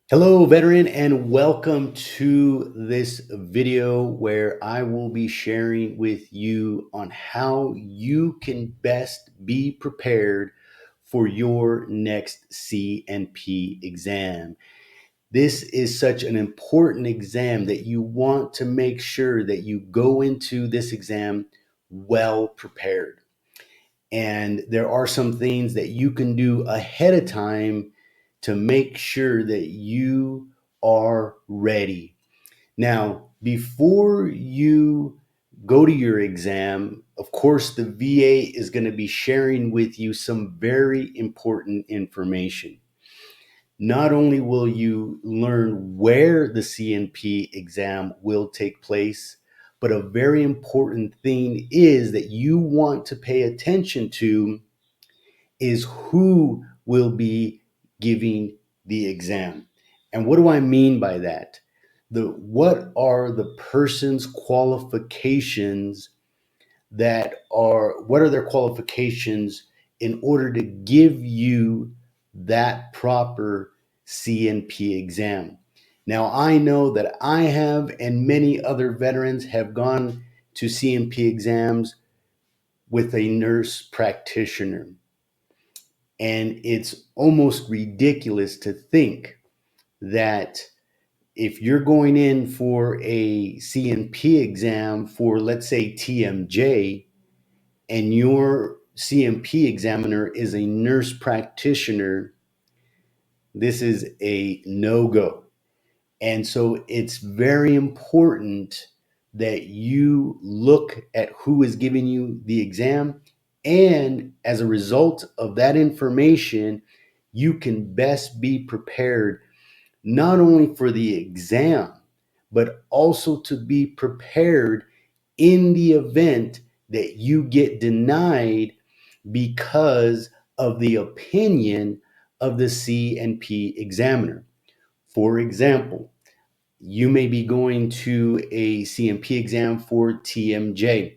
Hello, veteran, and welcome to this video where I will be sharing with you on how you can best be prepared for your next C&P exam. This is such an important exam that you want to make sure that you go into this exam well prepared. And there are some things that you can do ahead of time to make sure that you are ready. Now, before you go to your exam, of course, the VA is going to be sharing with you some very important information. Not only will you learn where the C&P exam will take place, but a very important thing is that you want to pay attention to is who will be giving the exam. And what do I mean by that? What are the person's qualifications what are their qualifications in order to give you that proper C&P exam? Now, I know that I have, and many other veterans have gone to C&P exams with a nurse practitioner. And it's almost ridiculous to think that if you're going in for a C&P exam for, let's say, TMJ, and your C&P examiner is a nurse practitioner, this is a no-go. And so it's very important that you look at who is giving you the exam. And as a result of that information, you can best be prepared not only for the exam, but also to be prepared in the event that you get denied because of the opinion of the C&P examiner. For example, you may be going to a C&P exam for TMJ,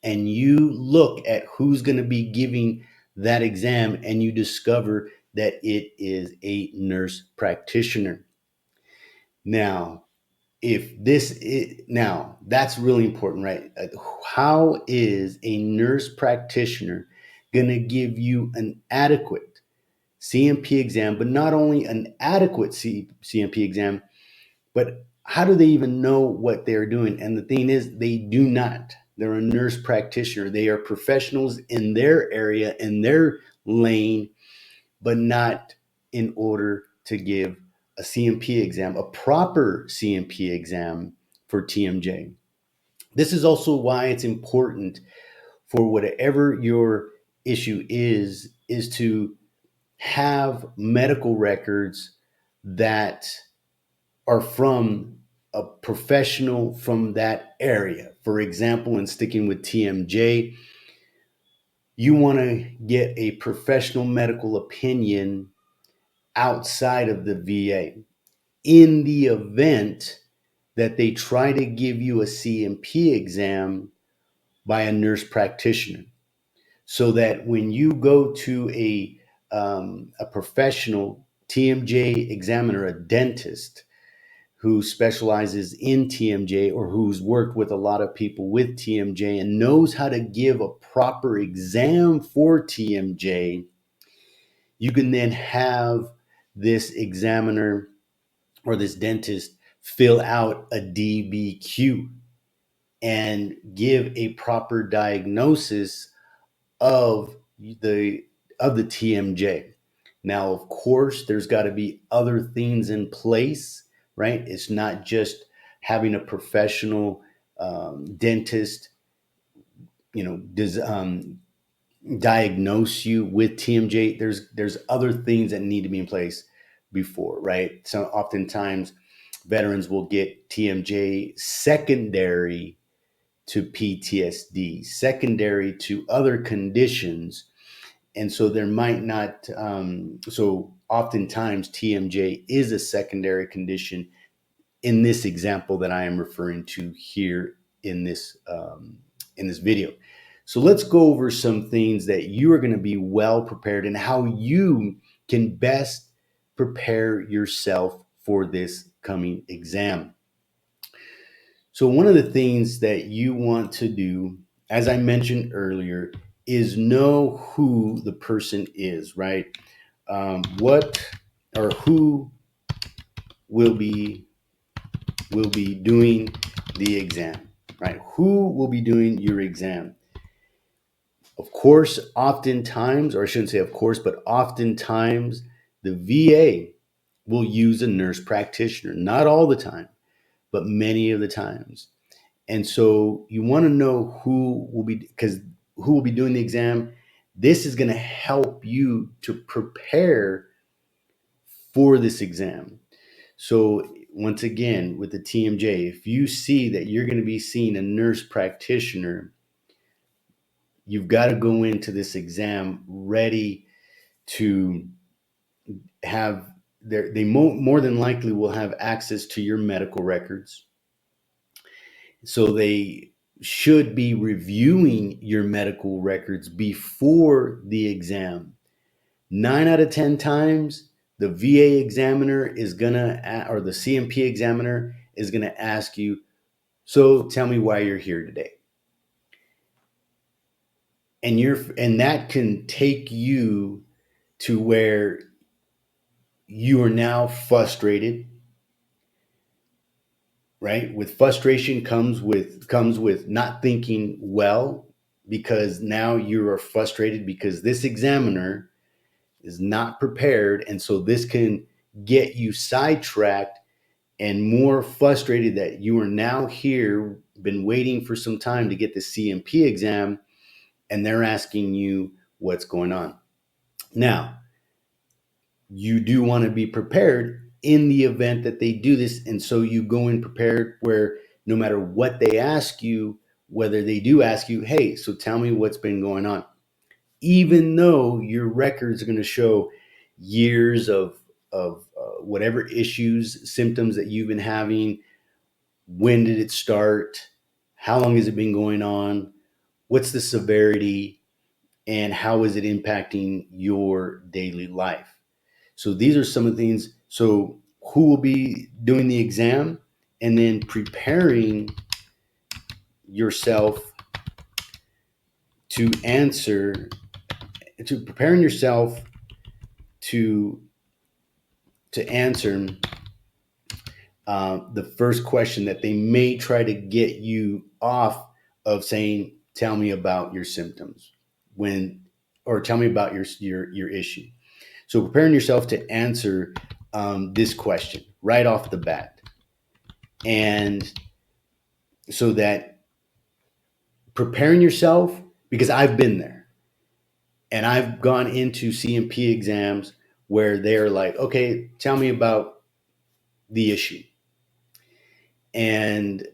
and you look at who's going to be giving that exam and you discover that it is a nurse practitioner. Now, now that's really important, right? How is a nurse practitioner going to give you an adequate C&P exam, but not only an adequate C&P exam, but how do they even know what they're doing? And the thing is, they do not. They're a nurse practitioner. They are professionals in their area, in their lane, but not in order to give a C&P exam, a proper C&P exam for TMJ. This is also why it's important for whatever your issue is to have medical records that are from a professional from that area. For example, in sticking with TMJ, you want to get a professional medical opinion outside of the VA. In the event that they try to give you a C&P exam by a nurse practitioner, so that when you go to a professional TMJ examiner, a dentist who specializes in TMJ or who's worked with a lot of people with TMJ and knows how to give a proper exam for TMJ, you can then have this examiner or this dentist fill out a DBQ and give a proper diagnosis of the the TMJ. Now, of course, there's got to be other things in place, right? It's not just having a professional dentist, does diagnose you with TMJ. There's other things that need to be in place before, right? So oftentimes veterans will get TMJ secondary to PTSD, secondary to other conditions. And so there might not, so oftentimes TMJ is a secondary condition in this example that I am referring to here in this video. So let's go over some things that you are going to be well prepared and how you can best prepare yourself for this coming exam. So, one of the things that you want to do, as I mentioned earlier, is know who the person is, right? What or who will be doing the exam, right? Who will be doing your exam? Of course, oftentimes, or I shouldn't say of course, but oftentimes the VA will use a nurse practitioner. Not all the time, but many of the times. And so you want to know who will be doing the exam. This is going to help you to prepare for this exam. So once again, with the TMJ, if you see that you're going to be seeing a nurse practitioner, you've got to go into this exam ready to have more than likely will have access to your medical records. So they should be reviewing your medical records before the exam. 9 out of 10 times, the VA examiner is gonna, or the C&P examiner is gonna ask you, so tell me why you're here today. And that can take you to where you are now frustrated, right? With frustration comes with not thinking well, because now you are frustrated because this examiner is not prepared, and so this can get you sidetracked and more frustrated that you are now here, been waiting for some time to get the C&P exam, and they're asking you what's going on. Now, you do want to be prepared in the event that they do this. And so you go in prepared where no matter what they ask you, whether they do ask you, hey, so tell me what's been going on, even though your records are going to show years of whatever issues, symptoms that you've been having, when did it start, how long has it been going on, what's the severity, and how is it impacting your daily life. So these are some of the things. So who will be doing the exam, and then yourself to answer, preparing yourself to answer the first question that they may try to get you off of saying, "Tell me about your symptoms," or "Tell me about your issue." So preparing yourself to answer this question right off the bat, and so that preparing yourself, because I've been there and I've gone into C&P exams where they're like, okay, tell me about the issue. And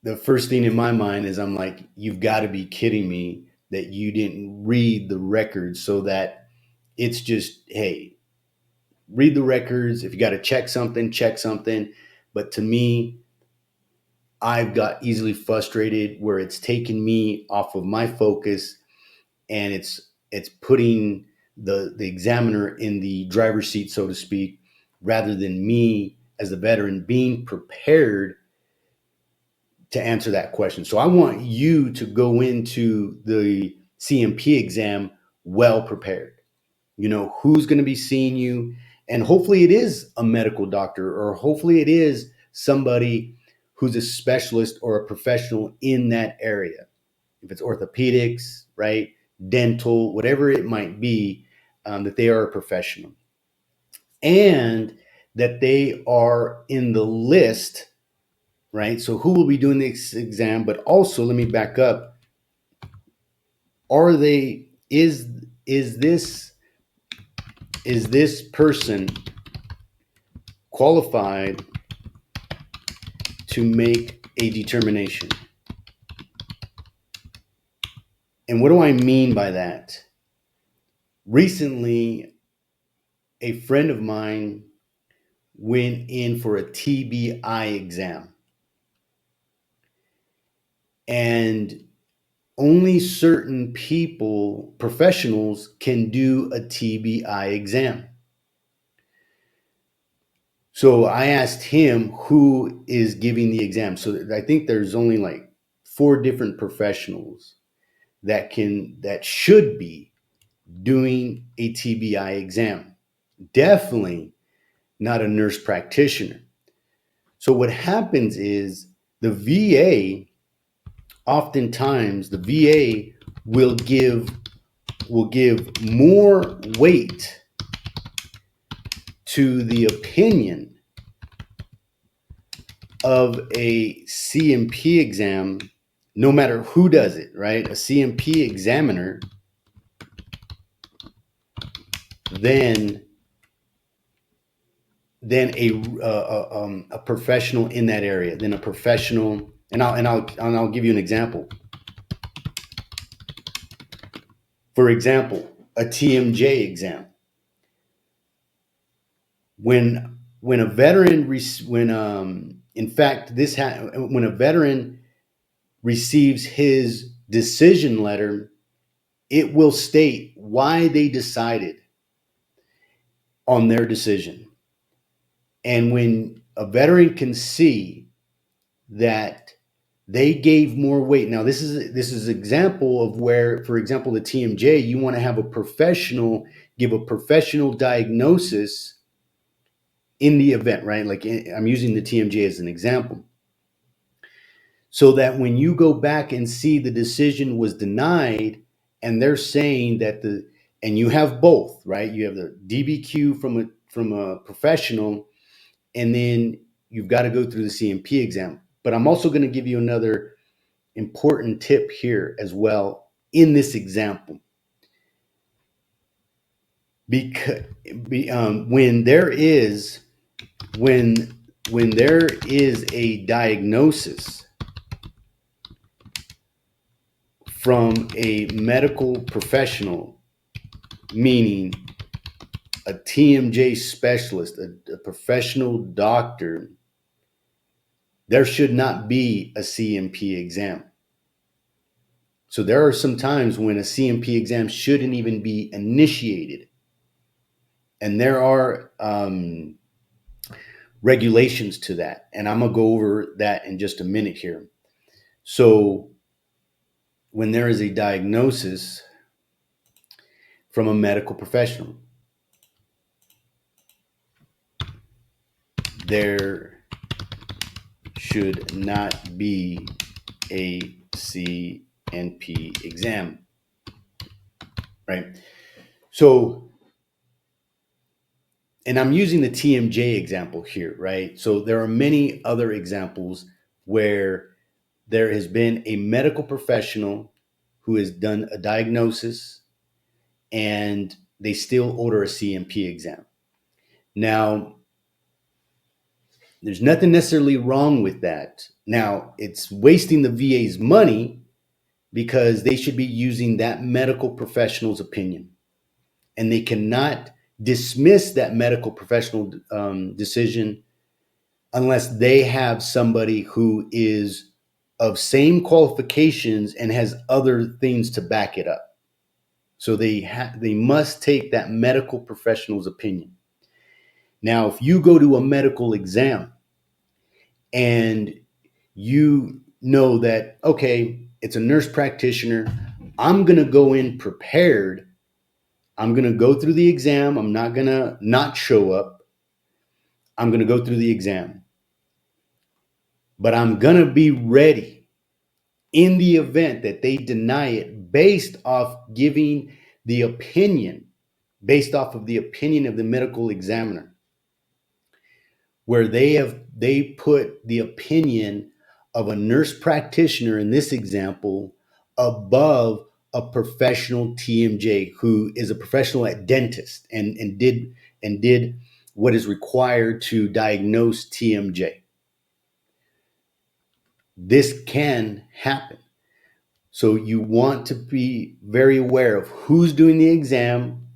the first thing in my mind is, I'm like, you've got to be kidding me that you didn't read the records, so that it's just, hey, read the records. If you got to check something, check something. But to me, I've got easily frustrated where it's taken me off of my focus, and it's putting the examiner in the driver's seat, so to speak, rather than me as the veteran being prepared to answer that question. So I want you to go into the C&P exam well prepared. You know who's going to be seeing you, and hopefully it is a medical doctor, or hopefully it is somebody who's a specialist or a professional in that area. If it's orthopedics, right, dental, whatever it might be, that they are a professional, and that they are in the list, right? So who will be doing this exam? But also, let me back up. Are they? Is this person qualified to make a determination? And what do I mean by that? Recently, a friend of mine went in for a TBI exam. And only certain people, professionals, can do a TBI exam. So I asked him who is giving the exam. So I think there's only like 4 different professionals that should be doing a TBI exam. Definitely not a nurse practitioner. So what happens is the VA, oftentimes the VA will give more weight to the opinion of a C&P exam, no matter who does it, right? A C&P examiner, than a professional in that area, than a professional. And I'll give you an example. For example, a TMJ exam. When a veteran in fact when a veteran receives his decision letter, it will state why they decided on their decision. And when a veteran can see that they gave more weight. Now, this is an example of where, for example, the TMJ, you want to have a professional give a professional diagnosis in the event, right? Like I'm using the TMJ as an example. So that when you go back and see the decision was denied, and they're saying that and you have both, right? You have the DBQ from a professional, and then you've got to go through the C&P exam. But I'm also going to give you another important tip here as well in this example. Because when there is a diagnosis from a medical professional, meaning a TMJ specialist, a professional doctor, there should not be a C&P exam. So there are some times when a C&P exam shouldn't even be initiated. And there are regulations to that. And I'm going to go over that in just a minute here. So when there is a diagnosis from a medical professional, there should not be a C&P exam, right? So, and I'm using the TMJ example here, right? So there are many other examples where there has been a medical professional who has done a diagnosis and they still order a C&P exam. Now, there's nothing necessarily wrong with that. Now, it's wasting the VA's money because they should be using that medical professional's opinion. And they cannot dismiss that medical professional decision unless they have somebody who is of same qualifications and has other things to back it up. So they must take that medical professional's opinion. Now, if you go to a medical exam and you know that, okay, it's a nurse practitioner, I'm going to go in prepared. I'm going to go through the exam. I'm not going to not show up. I'm going to go through the exam. But I'm going to be ready in the event that they deny it based off giving the opinion, based off of the opinion of the medical examiner, where they put the opinion of a nurse practitioner in this example above a professional TMJ who is a professional at dentist and did what is required to diagnose TMJ. This can happen. So you want to be very aware of who's doing the exam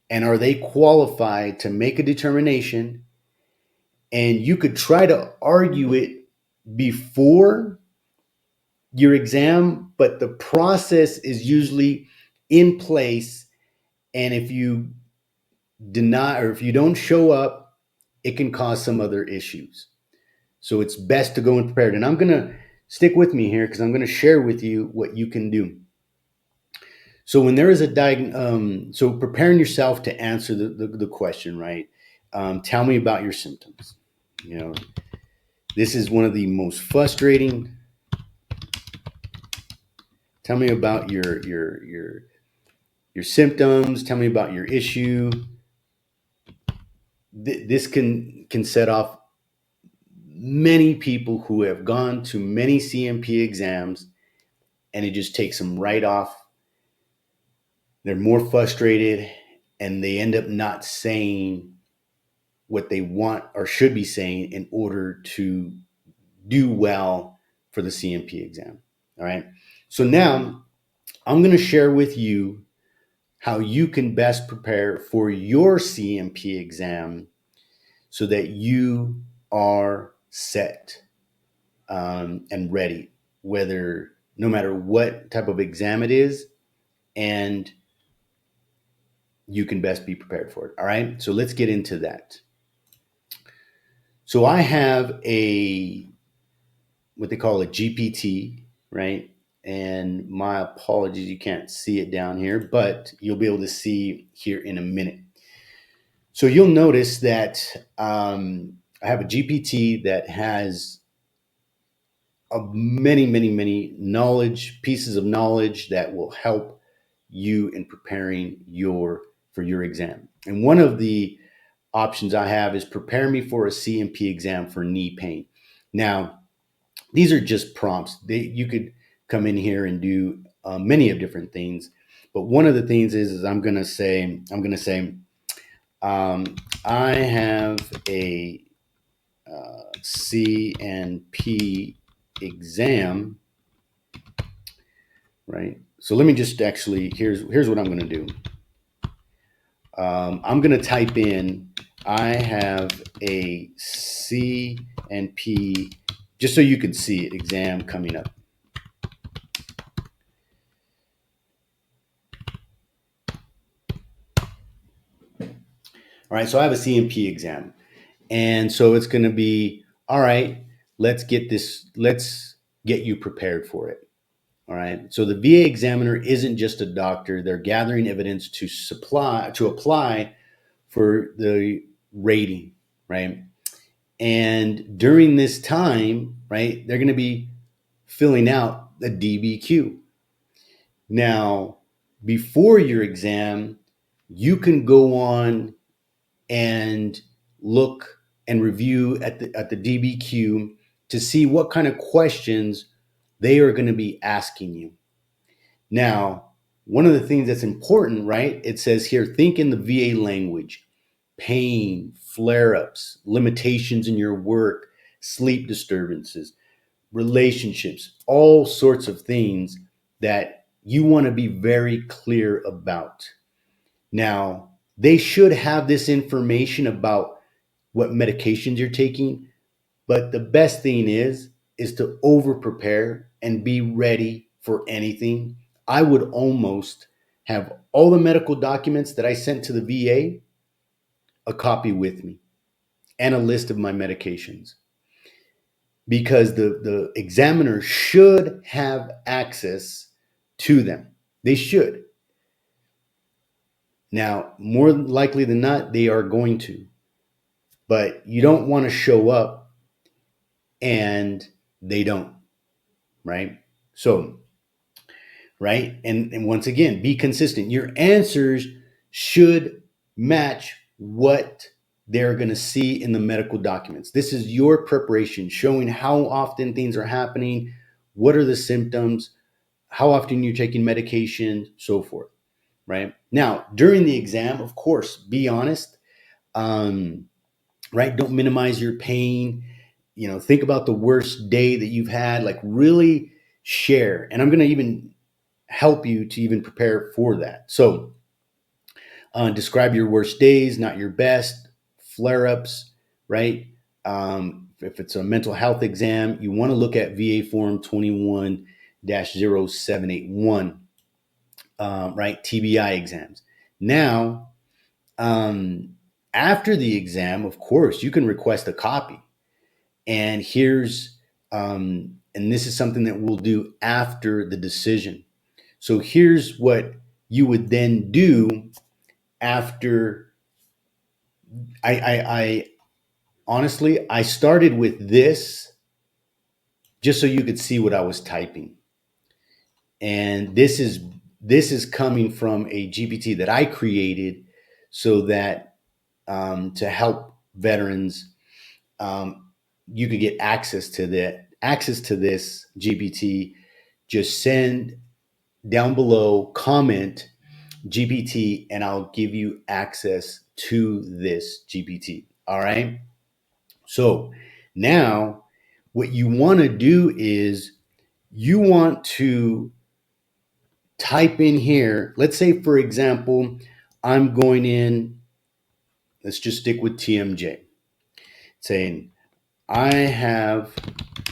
and are they qualified to make a determination. And you could try to argue it before your exam, but the process is usually in place. And if you deny or if you don't show up, it can cause some other issues. So it's best to go in prepared. And I'm going to stick with me here because I'm going to share with you what you can do. So when there is so preparing yourself to answer the question, right? Tell me about your symptoms. You know, this is one of the most frustrating. Tell me about your symptoms. Tell me about your issue. This can set off many people who have gone to many C&P exams, and it just takes them right off. They're more frustrated, and they end up not saying what they want or should be saying in order to do well for the C&P exam. All right. So now I'm going to share with you how you can best prepare for your C&P exam so that you are set and ready, whether no matter what type of exam it is, and you can best be prepared for it. All right. So let's get into that. So I have what they call a GPT, right? And my apologies, you can't see it down here, but you'll be able to see here in a minute. So you'll notice that I have a GPT that has many pieces of knowledge that will help you in preparing for your exam. And one of the options I have is prepare me for a C&P exam for knee pain. Now, these are just prompts. You could come in here and do many of different things, but one of the things is I'm going to say, I have a C&P exam, right? So let me just actually, here's what I'm going to do. I'm going to type in, I have a C&P, just so you can see it, exam coming up. All right, so I have a C&P exam. And so it's going to be, all right, let's get you prepared for it. All right. So the VA examiner isn't just a doctor. They're gathering evidence to apply for the rating, right? And during this time, right, they're going to be filling out the DBQ. Now, before your exam, you can go on and look and review at the DBQ to see what kind of questions they are going to be asking you. Now, one of the things that's important, right? It says here, think in the VA language: pain, flare-ups, limitations in your work, sleep disturbances, relationships, all sorts of things that you want to be very clear about. Now, they should have this information about what medications you're taking, but the best thing is to over prepare and be ready for anything. I would almost have all the medical documents that I sent to the VA, a copy with me, and a list of my medications, because the examiner should have access to them. They should. Now, more likely than not, they are going to, but you don't want to show up and they don't, right? So, right? And once again, be consistent. Your answers should match what they're going to see in the medical documents. This is your preparation, showing how often things are happening, what are the symptoms, how often you're taking medication, so forth, right? Now, during the exam, of course, be honest, right? Don't minimize your pain. Think about the worst day that you've had, like really share. And I'm going to even help you to even prepare for that. So describe your worst days, not your best, flare-ups, right? If it's a mental health exam, you want to look at VA Form 21 0781, right? TBI exams. Now, um, after the exam, of course, you can request a copy. And and this is something that we'll do after the decision. So here's what you would then do after. I honestly, I started with this just so you could see what I was typing. And this is coming from a GPT that I created so that to help veterans, um, you could get access to this GPT. Just send down below, comment GPT, and I'll give you access to this GPT. All right. So now what you want to do is you want to type in here. Let's say, for example, I'm going in, let's just stick with TMJ, saying, I have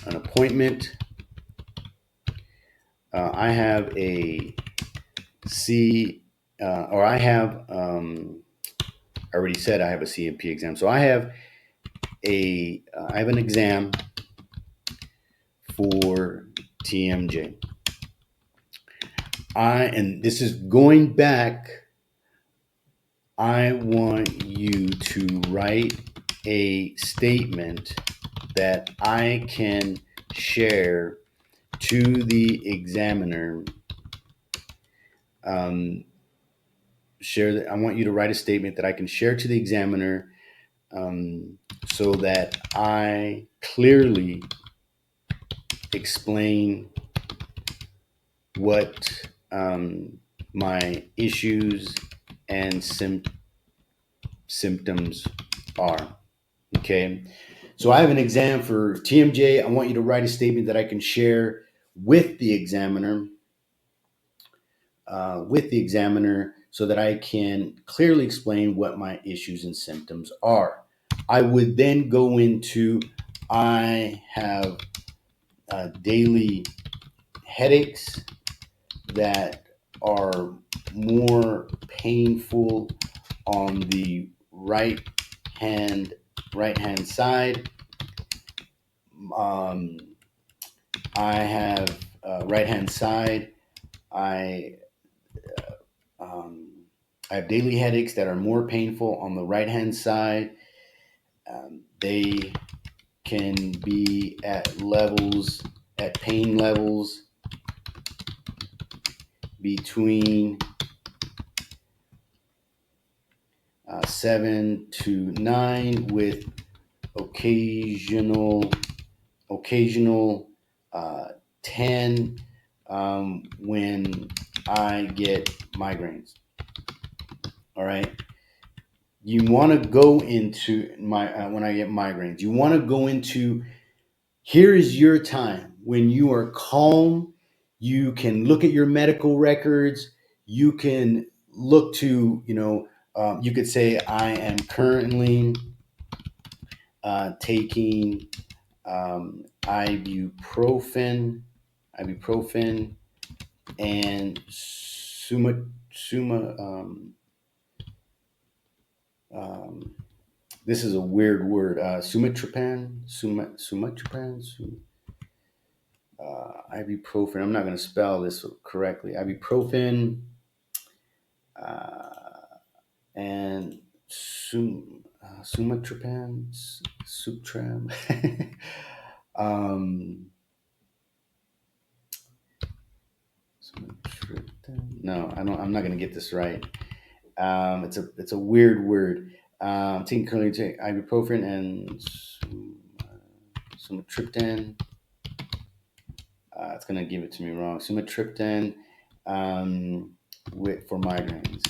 an appointment. I have a C, or I already said I have a C&P exam. So I have an exam for TMJ. And this is going back, I want you to write a statement that I can share to the examiner. I want you to write a statement that I can share to the examiner, so that I clearly explain what my issues and symptoms are. Okay. So I have an exam for TMJ. I want you to write a statement that I can share with the examiner, so that I can clearly explain what my issues and symptoms are. I would then go into, I have daily headaches that are more painful on the right hand side. I have right hand side. I I have daily headaches that are more painful on the right hand side. They can be at pain levels between 7 to 9, with occasional 10 when I get migraines. All right. You want to go into when I get migraines, you want to go into, here is your time when you are calm. You can look at your medical records. You can look to, you could say, I am currently taking ibuprofen, and this is a weird word, ibuprofen. I'm not going to spell this correctly. Ibuprofen and sumatriptan, Sutram. No, I don't. I'm not going to get this right. It's a weird word. Taking ibuprofen and sumatriptan. It's going to give it to me wrong. Sumatriptan for migraines.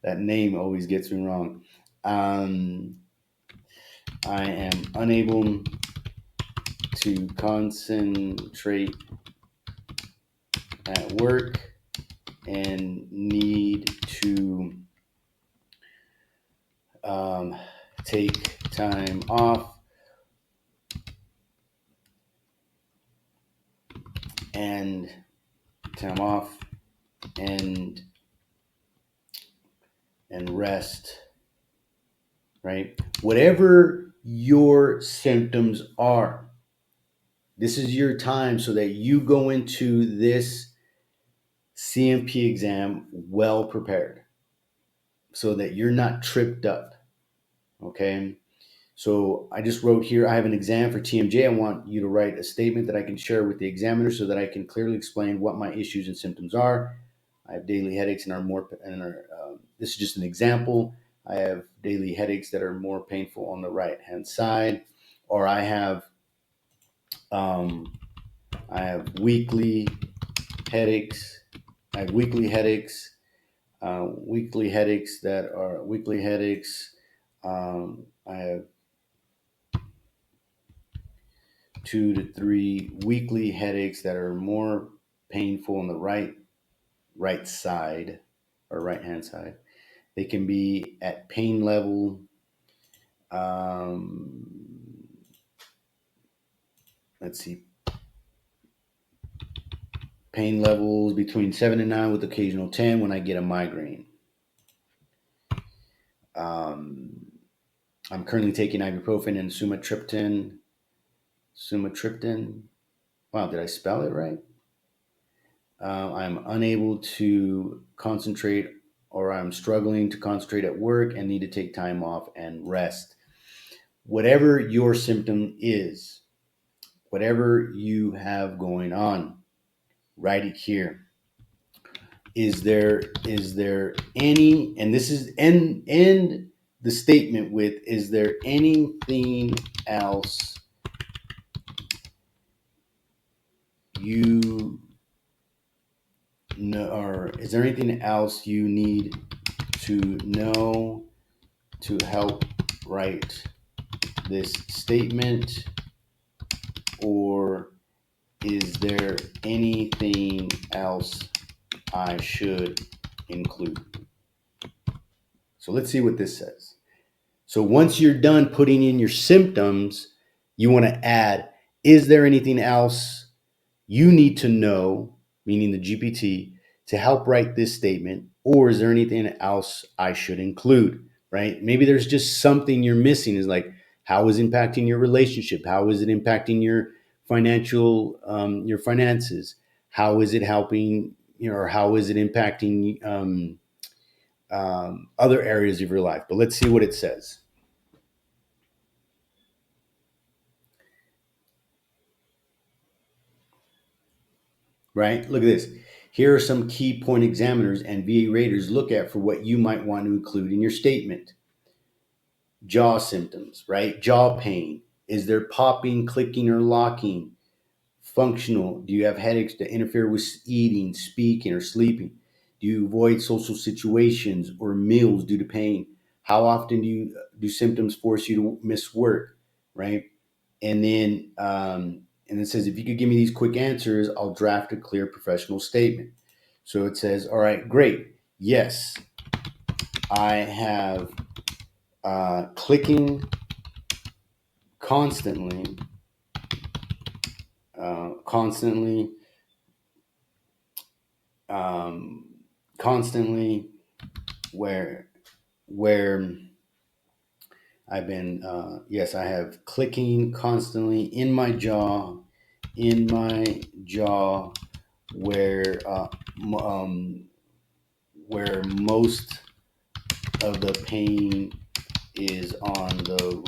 That name always gets me wrong. I am unable to concentrate at work and need to take time off and time off, and rest, right? Whatever your symptoms are, this is your time so that you go into this C&P exam well prepared so that you're not tripped up. Okay. So I just wrote here, I have an exam for TMJ. I want you to write a statement that I can share with the examiner so that I can clearly explain what my issues and symptoms are. I have daily headaches this is just an example. I have daily headaches that are more painful on the right hand side, or um, I have weekly headaches. I have weekly headaches, weekly headaches that are weekly headaches. I have 2 to 3 weekly headaches that are more painful on the right side or right hand side. They can be at pain level. Um, let's see, pain levels between 7 and 9 with occasional 10 when I get a migraine. Um, I'm currently taking ibuprofen and sumatriptan. Sumatriptan. Wow, did I spell it right? I'm unable to concentrate, or I'm struggling to concentrate at work and need to take time off and rest. Whatever your symptom is, whatever you have going on, write it here. Is there any, and this is end the statement with, is there anything else you know, or is there anything else you need to know to help write this statement, or is there anything else I should include? So let's see what this says. So once you're done putting in your symptoms, you want to add, is there anything else you need to know, meaning the GPT, to help write this statement, or is there anything else I should include, right? Maybe there's just something you're missing, is like, how is it impacting your relationship? How is it impacting your your finances? How is it helping, or how is it impacting other areas of your life? But let's see what it says. Right? Look at this. Here are some key point examiners and VA raters look at for what you might want to include in your statement. Jaw symptoms, right? Jaw pain. Is there popping, clicking, or locking? Functional. Do you have headaches that interfere with eating, speaking, or sleeping? Do you avoid social situations or meals due to pain? How often do symptoms force you to miss work? Right? And it says, if you could give me these quick answers, I'll draft a clear professional statement. So it says, all right, great. Yes, I have clicking constantly, constantly, um, constantly, where yes, I have clicking constantly in my jaw, where where most of the pain is on the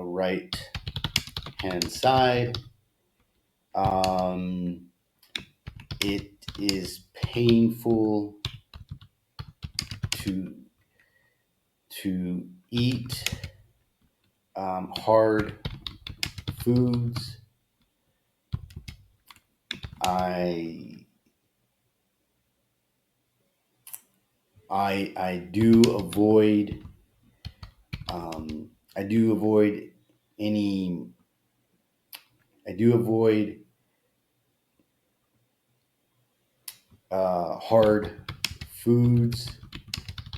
right hand side. Um, it is painful to eat hard foods. I I do avoid I do avoid any I do avoid hard foods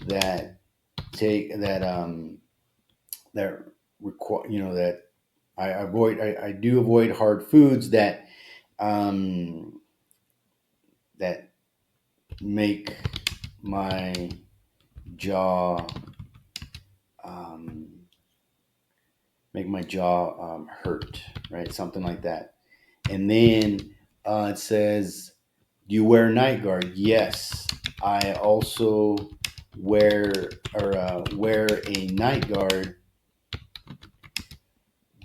that take that that require, that I do avoid hard foods um, that make my jaw um, hurt, right? Something like that. And then it says, "Do you wear a night guard?" Yes, I also wear a night guard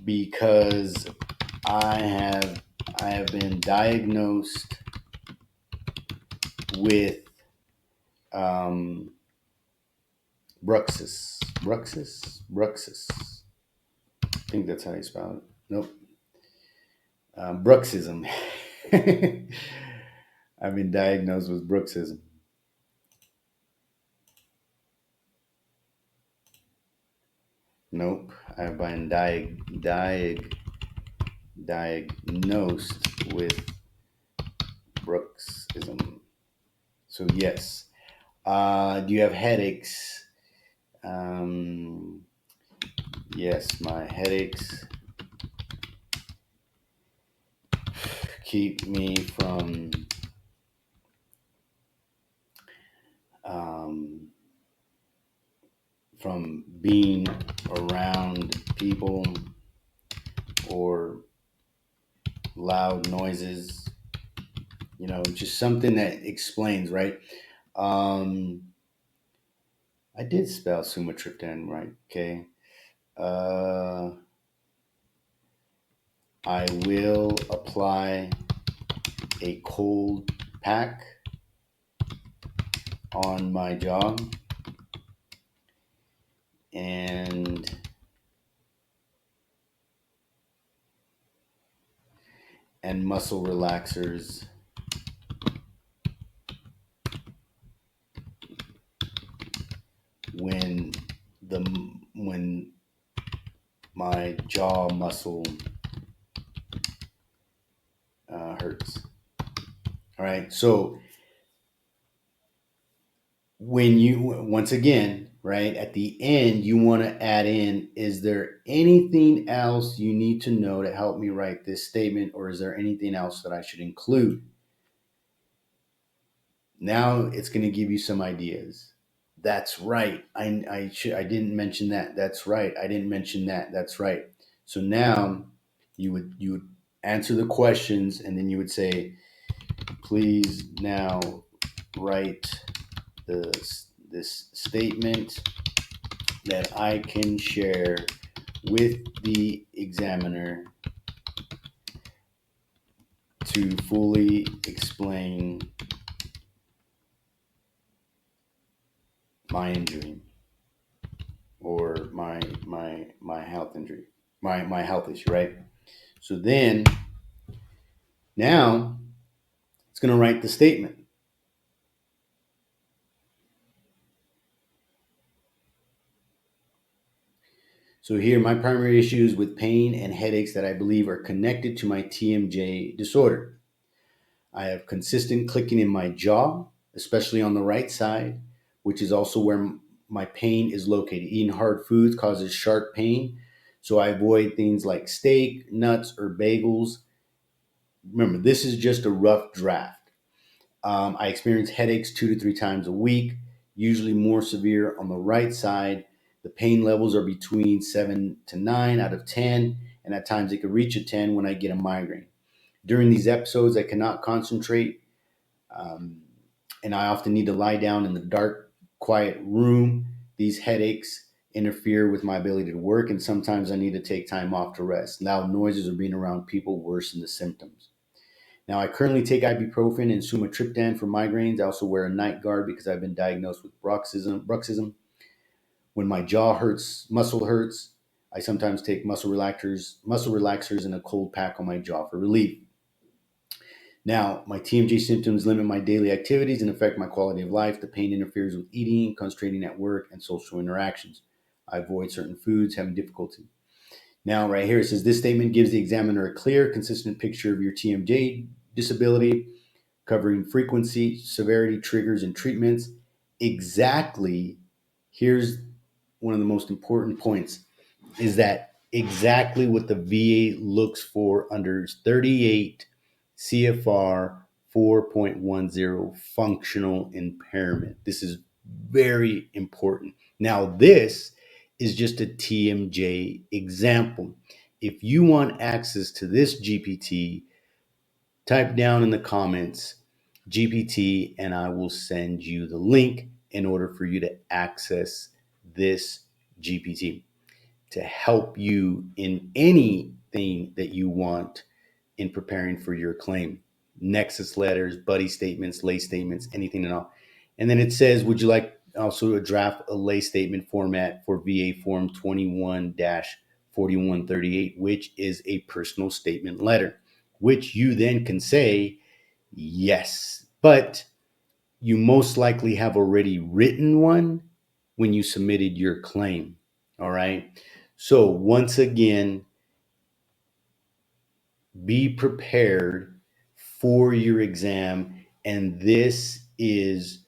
because I have I have been diagnosed with um, bruxism. I think that's how you spell it. Nope, bruxism. I've been diagnosed with bruxism. Nope, I've been diagnosed with bruxism. So yes. Do you have headaches? Um, yes, my headaches keep me um, from being around people or loud noises. Just something that explains, right? Um, I did spell sumatriptan right. Okay. Uh, I will apply a cold pack on my jaw and muscle relaxers when the when my jaw muscle hurts. All right. So when you once again, right at the end, you want to add in: is there anything else you need to know to help me write this statement, or is there anything else that I should include? Now it's going to give you some ideas. That's right. I didn't mention that. That's right. I didn't mention that. That's right. So now you would answer the questions, and then you would say, please now write this statement that I can share with the examiner to fully explain my injury, or my health injury, my health issue, right? So then now it's going to write the statement. So here, my primary issues with pain and headaches that I believe are connected to my TMJ disorder. I have consistent clicking in my jaw, especially on the right side, which is also where my pain is located. Eating hard foods causes sharp pain, so I avoid things like steak, nuts, or bagels. Remember, this is just a rough draft. I experience headaches 2 to 3 times a week, usually more severe on the right side. The pain levels are between 7 to 9 out of 10, and at times it could reach a 10 when I get a migraine. During these episodes, I cannot concentrate, um, and I often need to lie down in the dark, quiet room. These headaches interfere with my ability to work, and sometimes I need to take time off to rest. Loud noises or being around people worsen the symptoms. Now, I currently take ibuprofen and sumatriptan for migraines. I also wear a night guard because I've been diagnosed with bruxism. When my jaw hurts, muscle hurts, I sometimes take muscle relaxers, and a cold pack on my jaw for relief. Now, my TMJ symptoms limit my daily activities and affect my quality of life. The pain interferes with eating, concentrating at work, and social interactions. I avoid certain foods, having difficulty. Now, right here, it says this statement gives the examiner a clear, consistent picture of your TMJ disability, covering frequency, severity, triggers, and treatments. Exactly. Here's one of the most important points: is that exactly what the VA looks for under 38 CFR 4.10 functional impairment. This is very important. Now, this is just a TMJ example. If you want access to this GPT, type down in the comments GPT and I will send you the link in order for you to access this GPT to help you in anything that you want in preparing for your claim. Nexus letters, buddy statements, lay statements, anything at all. And then it says, would you like also to draft a lay statement format for VA Form 21-4138, which is a personal statement letter, which you then can say yes. But you most likely have already written one when you submitted your claim. All right. So once again, be prepared for your exam. And this is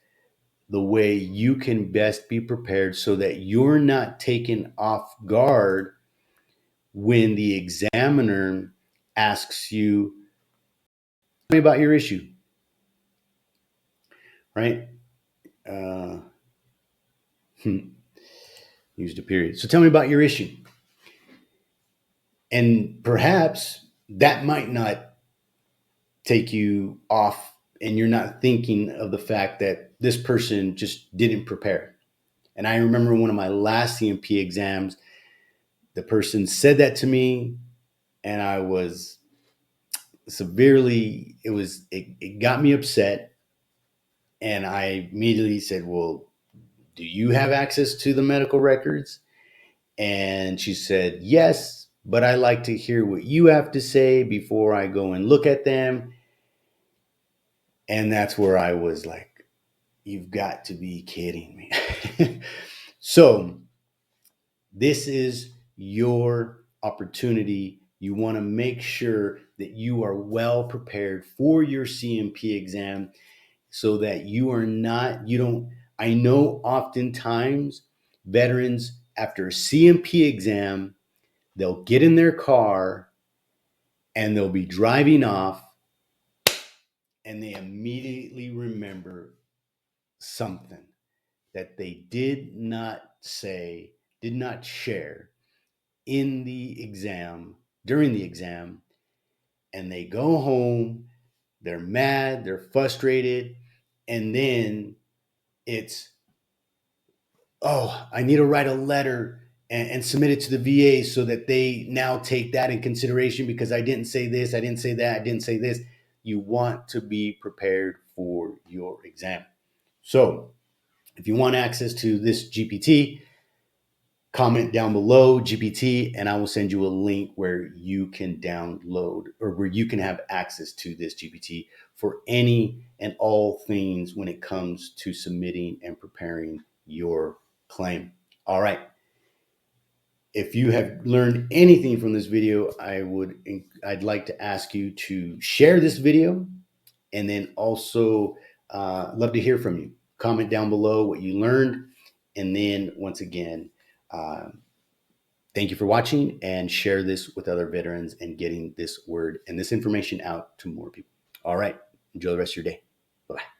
the way you can best be prepared so that you're not taken off guard when the examiner asks you, tell me about your issue, right? Uh, Used a period. So tell me about your issue. And perhaps that might not take you off and you're not thinking of the fact that this person just didn't prepare. And I remember one of my last C&P exams, the person said that to me and I was severely, it got me upset. And I immediately said, well, do you have access to the medical records? And she said, yes, but I like to hear what you have to say before I go and look at them. And that's where I was like, you've got to be kidding me. So this is your opportunity. You want to make sure that you are well prepared for your C&P exam so that you are not, you don't, I know oftentimes veterans after a C&P exam, they'll get in their car and they'll be driving off and they immediately remember something that they did not say, did not share in the exam, during the exam, and they go home, they're mad, they're frustrated, and then it's, oh, I need to write a letter and submit it to the VA so that they now take that in consideration because I didn't say this, I didn't say that, I didn't say this. You want to be prepared for your exam. So if you want access to this GPT, comment down below GPT and I will send you a link where you can download or where you can have access to this GPT for any and all things when it comes to submitting and preparing your claim. All right. If you have learned anything from this video, I'd like to ask you to share this video and then also love to hear from you. Comment down below what you learned. And then once again, thank you for watching and share this with other veterans and getting this word and this information out to more people. All right. Enjoy the rest of your day. Bye-bye.